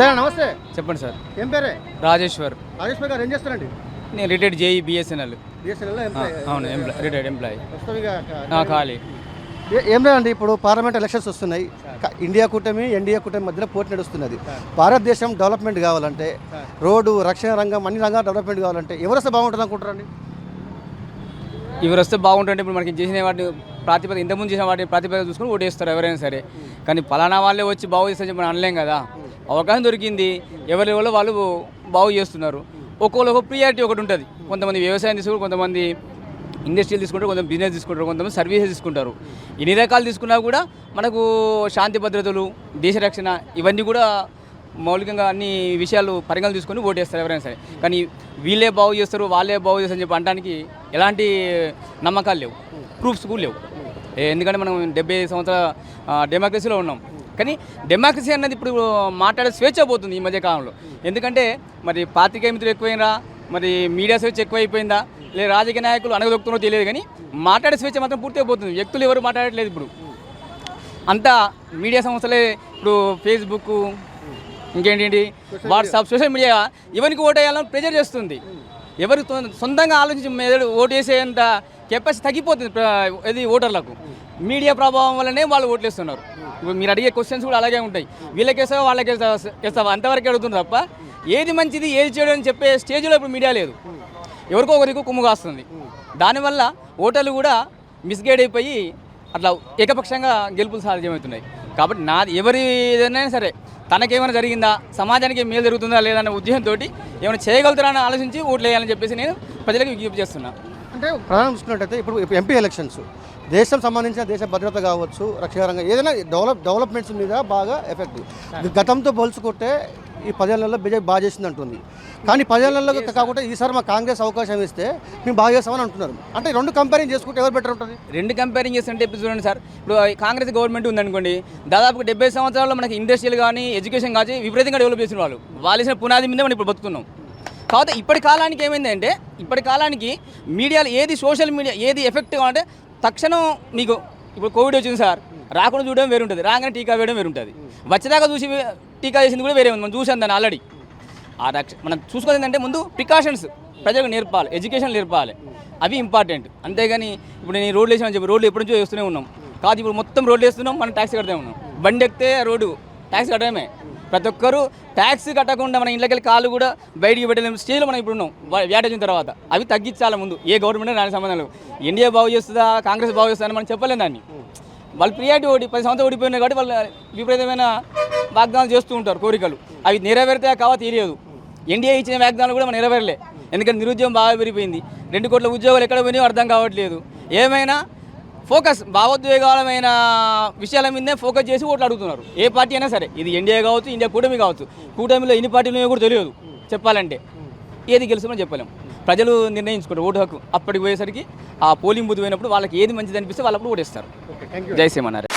పెద్దయ్య నమస్తే. చెప్పండి సార్. ఏం పేరే? రాజేశ్వర్. రాజేశ్వర్ గారు ఏం చేస్తారండి? నేను రిటైర్డ్ జేఈ బిఎస్ఎన్ఎల్. అవును, రిటైర్డ్ ఎంప్లాయీ. ఖాళీ. ఏం లేదండి, ఇప్పుడు పార్లమెంట్ ఎలక్షన్స్ వస్తున్నాయి. ఇండియా కూటమి ఎన్డీఏ కూటమి మధ్యలో పోటీ నడుస్తున్నది. భారతదేశం డెవలప్మెంట్ కావాలంటే, రోడ్డు రక్షణ రంగం అన్ని రంగాలు డెవలప్మెంట్ కావాలంటే ఎవరు వస్తే బాగుంటుంది అనుకుంటారండి? ఎవరు వస్తే బాగుంటుంటే ఇప్పుడు మనకి చేసిన వాటిని ప్రాతిపదిక ఇంతకుముందు చేసిన వాటిని ప్రాతిపదిక చూసుకొని ఓటేస్తారు ఎవరైనా సరే. కానీ పలానా వాళ్ళే వచ్చి బాగు చేస్తారని చెప్పి మనం అనలేం కదా. అవకాశం దొరికింది, ఎవరి వల్ల వాళ్ళు బాగు చేస్తున్నారు. ఒక్కొక్కరు ఒక ప్రియారిటీ ఒకటి ఉంటుంది. కొంతమంది వ్యవసాయం తీసుకుంటారు, కొంతమంది ఇండస్ట్రియల్ తీసుకుంటారు, కొంతమంది బిజినెస్ తీసుకుంటారు, కొంతమంది సర్వీసెస్ తీసుకుంటారు. ఎన్ని రకాలు తీసుకున్నా కూడా మనకు శాంతి భద్రతలు, దేశ రక్షణ ఇవన్నీ కూడా మౌలికంగా అన్ని విషయాలు పరిగణలు తీసుకొని ఓటేస్తారు ఎవరైనా సరే. కానీ వీళ్ళే బాగు చేస్తారు, వాళ్ళే బాగు చేస్తారు అని చెప్పి అనడానికి ఎలాంటి నమ్మకాలు లేవు, ప్రూఫ్స్ కూడా లేవు. ఎందుకంటే మనం 70 సంవత్సరాల డెమోక్రసీలో ఉన్నాం. కానీ డెమోక్రసీ అన్నది ఇప్పుడు మాట్లాడే స్వేచ్ఛ పోతుంది ఈ మధ్యకాలంలో. ఎందుకంటే మరి పాత్రికేయ మిత్రులు ఎక్కువైనా, మరి మీడియా స్వేచ్ఛ ఎక్కువైపోయిందా, లేదా రాజకీయ నాయకులు అనగదొక్కుతున్నారో తెలియదు. కానీ మాట్లాడే స్వేచ్ఛ మాత్రం పూర్తిగా పోతుంది. వ్యక్తులు ఎవరు మాట్లాడట్లేదు. ఇప్పుడు అంతా మీడియా సంస్థలే. ఇప్పుడు ఫేస్బుక్, ఇంకేంటి వాట్సాప్, సోషల్ మీడియా ఎవరికి ఓటు వేయాలని ప్రెజర్ చేస్తుంది. ఎవరు సొంతంగా ఆలోచించి ఓటు వేసేంత కెపాసిటీ తగ్గిపోతుంది ఇది ఓటర్లకు. మీడియా ప్రభావం వల్లనే వాళ్ళు ఓట్లు వేస్తున్నారు. ఇప్పుడు మీరు అడిగే క్వశ్చన్స్ కూడా అలాగే ఉంటాయి. వీళ్ళకేస్తావా వాళ్ళకేస్తావా అంతవరకు అడుగుతుంది తప్ప ఏది మంచిది ఏది చెడు అని చెప్పే స్టేజ్లో ఇప్పుడు మీడియా లేదు. ఎవరికో ఒకరికి కొమ్ము కాస్తుంది. దానివల్ల ఓటర్లు కూడా మిస్గైడ్ అయిపోయి అట్లా ఏకపక్షంగా గెలుపులు సాధ్యమవుతున్నాయి. కాబట్టి ఎవరి ఏదైనా సరే తనకేమైనా జరిగిందా, సమాజానికి మేలు జరుగుతుందా లేదన్న ఉద్దేశంతో ఏమైనా చేయగలుగుతారా అని ఆలోచించి ఓట్లు వేయాలని చెప్పేసి నేను ప్రజలకు విజ్ఞప్తి చేస్తున్నా. అంటే ప్రధానం చూసుకున్నట్టయితే ఇప్పుడు ఎంపీ ఎలక్షన్స్ దేశం సంబంధించిన దేశ భద్రత కావచ్చు, రక్షణ రంగం ఏదైనా డెవలప్మెంట్స్ మీద బాగా ఎఫెక్ట్. గతంతో పోల్చుకుంటే ఈ 10 ఏళ్లలో బీజేపీ బాగా చేసింది అంటుంది. కానీ 10 ఏళ్లలో కాకుండా ఈసారి మా కాంగ్రెస్ అవకాశం ఇస్తే మేము బాగా చేస్తామని అంటున్నారు. అంటే రెండు కంపేరింగ్ చేసుకుంటే ఎవరు బెటర్ ఉంటుంది? రెండు కంపేరింగ్ చేస్తుంటే ఇప్పుడు చూడండి సార్, ఇప్పుడు కాంగ్రెస్ గవర్నమెంట్ ఉందనుకోండి, దాదాపు 70 సంవత్సరాల్లో మనకి ఇండస్ట్రియల్ కానీ ఎడ్యుకేషన్ కానీ విపరీతంగా డెవలప్ చేసిన వాళ్ళు వేసిన పునాది మీద మనం ఇప్పుడు బతుకున్నాం. కాకపోతే ఇప్పటి కాలానికి ఏమైందంటే, ఇప్పటి కాలానికి మీడియాలో ఏది సోషల్ మీడియా ఏది ఎఫెక్టివ్ అంటే తక్షణం మీకు ఇప్పుడు కోవిడ్ వచ్చింది సార్, రాకుండా చూడడం వేరు ఉంటుంది, రాగానే టీకా వేయడం వేరు ఉంటుంది, వచ్చేదాకా చూసి టీకా చేసింది కూడా వేరే ఉంది. మనం చూసాం దాన్ని ఆల్రెడీ. మనం చూసుకోవాలి ఏంటంటే ముందు ప్రికాషన్స్ ప్రజలకు నేర్పాలి, ఎడ్యుకేషన్ నేర్పాలి, అవి ఇంపార్టెంట్. అంతేగాని ఇప్పుడు నేను రోడ్లు వేసామని చెప్పి రోడ్లు ఎప్పటి నుంచో వేస్తూనే ఉన్నాం. కాదు ఇప్పుడు మొత్తం రోడ్లు వేస్తున్నాం, మనం ట్యాక్స్ కడతానే ఉన్నాం. బండి ఎక్కితే రోడ్డు ట్యాక్స్ కట్టడమే. ప్రతి ఒక్కరు ట్యాక్స్ కట్టకుండా మన ఇంట్లోకి కాళ్ళు కూడా బయటికి పెట్టలేము స్టేజ్లో మనం ఇప్పుడు ఉన్నాం. వ్యాట్ వచ్చిన తర్వాత అవి తగ్గించాలి ముందు. ఏ గవర్నమెంట్ దానికి సంబంధం లేదు. ఇండియా బాగు చేస్తుందా కాంగ్రెస్ బాగు చేస్తుందని మనం చెప్పలేము దాన్ని. వాళ్ళు ప్రియారిటీ 10 సంవత్సరాలు ఓడిపోయినాయి కాబట్టి వాళ్ళు విపరీతమైన వాగ్దానాలు చేస్తూ ఉంటారు, కోరికలు. అవి నెరవేరితే కావా తెలియదు. ఎన్డీఏ ఇచ్చిన వాగ్దానాలు కూడా మనం నెరవేరలే. ఎందుకంటే నిరుద్యోగం బాగా పెరిగిపోయింది. 2 కోట్ల ఉద్యోగాలు ఎక్కడ పోయినాయో అర్థం కావట్లేదు. ఏమైనా ఫోకస్ భావోద్వేగాలమైన విషయాల మీదనే ఫోకస్ చేసి ఓట్లు అడుగుతున్నారు. ఏ పార్టీ అయినా సరే, ఇది ఎన్డీఏ కావచ్చు, ఇండియా కూటమి కావచ్చు. కూటమిలో ఎన్ని పార్టీలు కూడా తెలియదు చెప్పాలంటే. ఏది గెలుస్తుందో చెప్పలేము. ప్రజలు నిర్ణయించుకుంటారు ఓటు హక్కు. అప్పటికి పోయేసరికి ఆ పోలింగ్ బూత్ పోయినప్పుడు వాళ్ళకి ఏది మంచిది అనిపిస్తే వాళ్ళప్పుడు ఓటేస్తారు. జై శ్రీమన్నారాయణ.